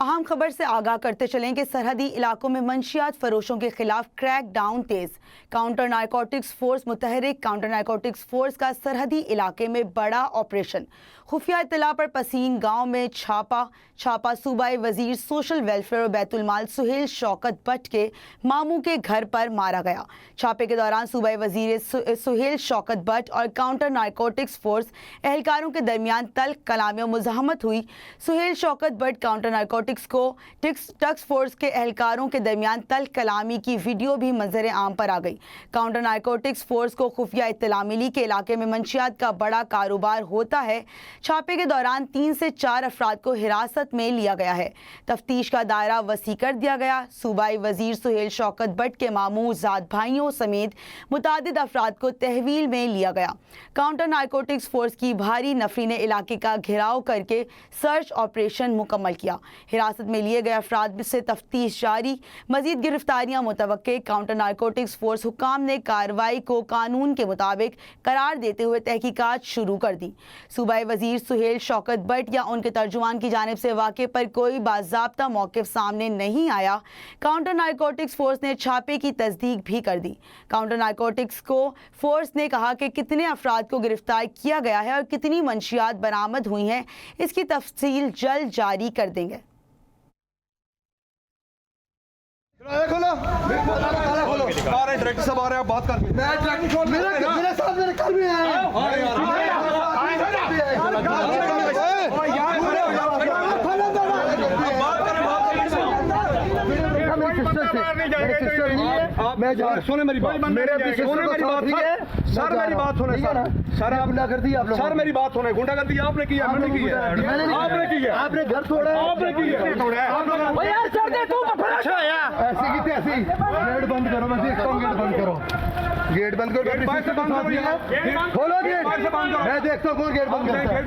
अहम खबर से आगाह करते चलें कि सरहदी इलाकों में मंशियात फरोशों के खिलाफ क्रैक डाउन तेज। काउंटर नारकोटिक्स फोर्स मुतहरिक काउंटर नारकोटिक्स फोर्स का सरहदी इलाके में बड़ा ऑपरेशन। खुफिया इत्तला पर पसीन गांव में छापा सूबाई वजीर सोशल वेलफेयर और बैतुल माल सुहेल शौकत भट्ट के मामू के घर पर मारा गया। छापे के दौरान सूबाई वजीर सुहेल शौकत भट्ट और काउंटर नारकोटिक्स फोर्स एहलकारों के दरमियान तल्ख कलामी और मुज़ाहमत हुई। सुहेल शौकत भट्ट काउंटर नारकोटिक्स को टस्क फोर्स के एहलकारों के दरमियान तल्ख कलामी की वीडियो भी मंजर आम पर आ गई। काउंटर नारकोटिक्स फोर्स को खुफिया इत्तला मिली के इलाके में मंशियात का बड़ा कारोबार होता है। छापे के दौरान 3 से 4 अफराद को हिरासत में लिया गया है। तफ्तीश का दायरा वसी कर दिया गया। सूबाई वजीर सुहेल शौकत भट्ट के मामू ज़ात भाइयों समेत मुतादिद अफराद को तहवील में लिया गया। काउंटर नारकोटिक्स फोर्स की भारी नफरी ने इलाके का घेराव करके सर्च ऑपरेशन मुकम्मल किया। हिरासत में लिए गए अफराद से तफ्तीश जारी, मजीद गिरफ्तारियां मुतवक्के। काउंटर नारकोटिक्स फोर्स हुकाम ने कार्रवाई को कानून के मुताबिक करार देते हुए तहकीकात शुरू कर दी। सूबाई वजीर सुहेल शौकत भट्ट या उनके तर्जुमान की जानिब से वाक़े पर कोई बाज़ाब्ता मौक़िफ़ सामने नहीं आया। काउंटर नारकोटिक्स फोर्स ने छापे की तस्दीक भी कर दी। काउंटर नारकोटिक्स को फोर्स ने कहा कि कितने अफराद को गिरफ्तार किया गया है और कितनी मंशियात बरामद हुई हैं, इसकी तफसील जल्द जारी कर देंगे। डायरेक्टर साहब आ रहे हैं, बात कर। मेरे साथ मेरे कल भी आए सुने मेरी बात, सर मेरी बात सुने सर, आप कर दी आप लोग। सर मेरी बात सुने, गुंडागर्दी आपने की है, मैंने की है, आपने की है, आपने घर तोड़ा, आपने की है, यार सर दे तू ऐसे की तैसी। गेट बंद करो, मैं देखता हूँ, गेट बंद करो, गेट बंद करो, खोलो गेट, मैं देखता हूँ कौन गेट बंद करता है।